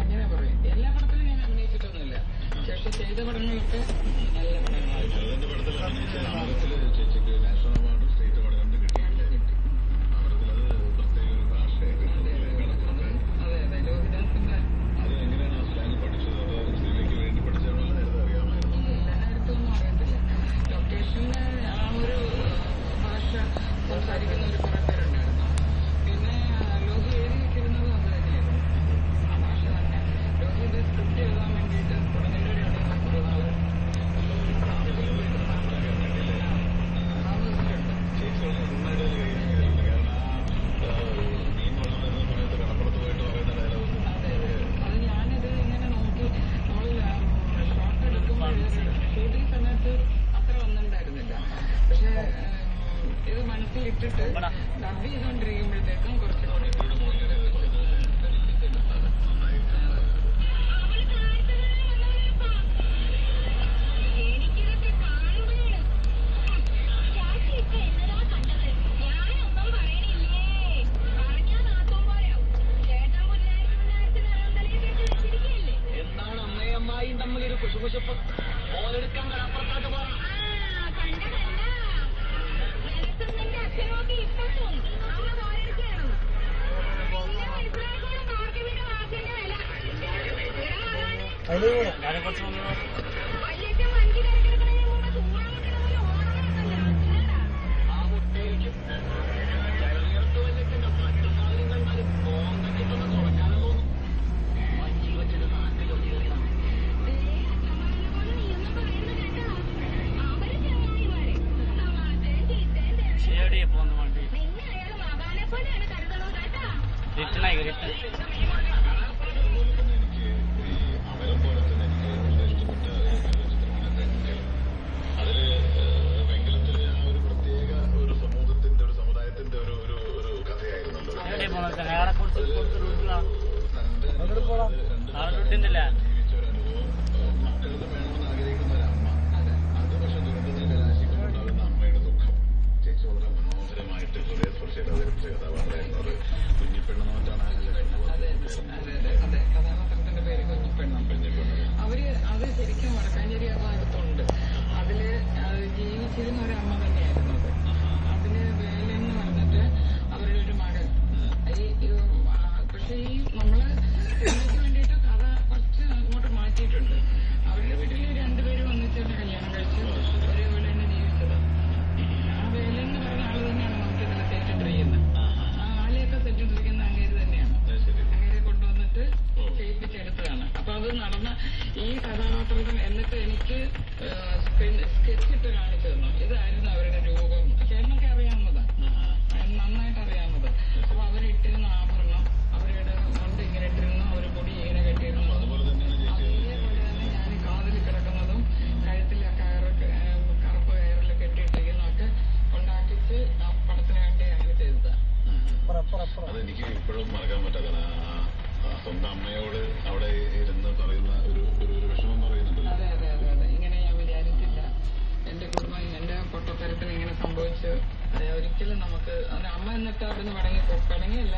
അങ്ങനെ പറയും. എല്ലാ പടത്തിലും ഞാൻ അഭിനയിച്ചിട്ടൊന്നുമില്ല. പക്ഷെ ചെയ്ത പടങ്ങളൊക്കെ നല്ല സംസാരിക്കുന്ന ഒരു കുറെ പേരുണ്ടായിരുന്നു. പിന്നെ ലോഹി എഴുതിയിരിക്കുന്നത് അത് തന്നെയായിരുന്നു, ആ ഭാഷ തന്നെ. ലോഹി ഇത് സ്ക്രിപ്റ്റ് എഴുതാൻ വേണ്ടിയിട്ട് തുടങ്ങുന്നവരെയാണ് കുറേ നാള് അത് ഞാനിത് ഇങ്ങനെ നോക്കി നമ്മൾ ഷോട്ട് എടുക്കുമ്പോൾ ഷൂട്ടിംഗ് സമയത്ത് അത്ര ഒന്നുണ്ടായിരുന്നില്ല. പക്ഷെ ഇത് മനസ്സിലിട്ടിട്ട് ഡബ് ചെയ്തുകൊണ്ടിരിക്കുമ്പോഴത്തേക്കും കുറച്ചും കൂടി എന്താണ് അമ്മയമ്മായും തമ്മിലൊരു കുശുകുശപ്പ് ഓലെടുക്കാൻ കടപ്പുറത്തോട്ട് പോകണം. ആ മുട്ടയിലേക്കും ചെറുനീർത്ത് വല്ലത്തിന്റെ മറ്റു സാധനങ്ങൾ കോന്തക്കിട്ടൊന്ന് തുറക്കാനും തോന്നും. വഞ്ചി വെച്ചിട്ട് നാട്ടിലൊക്കെ കയറിയതാണ്. അതെ, കഥാപാത്രത്തിന്റെ പേര് കുഞ്ഞിപ്പെണ്ണം. അവര് അത് ശരിക്കും വടക്കാഞ്ചേരി ആ ഭാഗത്തുണ്ട്. അതില് ജീവിച്ചിരുന്ന ഒരമ്മ തന്നെയായിരുന്നു അത്. അതില് വേലെന്ന് പറഞ്ഞിട്ട് അവരുടെ ഒരു മകൻ. പക്ഷെ ഈ നമ്മള് സിനിമയ്ക്ക് വേണ്ടിയിട്ട് കഥ കുറച്ച് അങ്ങോട്ട് മാറ്റിയിട്ടുണ്ട്. അവരുടെ വീട്ടില് രണ്ടുപേരും ഒന്നിച്ചാണ് കല്യാണം കഴിച്ച് ഒരേപോലെ തന്നെ ജീവിച്ചത്. ആ വേലെന്ന് പറഞ്ഞ ആള് തന്നെയാണ് നമുക്ക് ഇതിൽ സെറ്റിട്ട് ചെയ്യുന്നത്. ആ ആളെയൊക്കെ സെറ്റിട്ട് ഇരിക്കുന്ന അങ്ങേര് തന്നെയാണ്. അങ്ങേരെ കൊണ്ടുവന്നിട്ട് ചെയ്യിപ്പിച്ചെടുത്തതാണ്. അപ്പൊ അത് നടന്ന ഈ കഥാപാത്രത്തിൽ എന്നിട്ട് എനിക്ക് സ്കെച്ചിട്ട് കാണിച്ചു തന്നു. ഇതായിരുന്നു അവരുടെ രൂപം. ചേട്ടനൊക്കെ അറിയാവുന്നതാണ്, നന്നായിട്ട് അറിയാവുന്നത്. അപ്പൊ അവരിട്ടിരുന്ന ആഭരണം, അവരുടെ കൊണ്ട് ഇങ്ങനെ ഇട്ടിരുന്നു, അവര് പൊടി ഇങ്ങനെ കെട്ടിയിരുന്നു. അതേപോലെ തന്നെ ഞാൻ കാതിൽ കിടക്കുന്നതും കഴുത്തിലെ കറുപ്പ് കയറിൽ കെട്ടിയിട്ടിരിക്കുന്നതൊക്കെ ഉണ്ടാക്കിച്ച് ആ പടത്തിന് വേണ്ടി അങ്ങനെ ചെയ്തതാണ്. അതെനിക്ക് ഇപ്പോഴും മറക്കാൻ പറ്റാതാണ്. സ്വന്തം അമ്മയോട് അവിടെ ഇരുന്ന് പറയുന്ന ഒരു വിഷമം പറയുന്നുണ്ട്. അതെ, ഇങ്ങനെ ഞാൻ വിചാരിച്ചില്ല. എന്റെ കുടുംബം എന്റെ പൊട്ടത്തരത്തിന് ഇങ്ങനെ സംഭവിച്ചു. ഒരിക്കലും നമുക്ക് അമ്മ എന്നിട്ട് അവിടുന്ന് പടങ്ങിയല്ല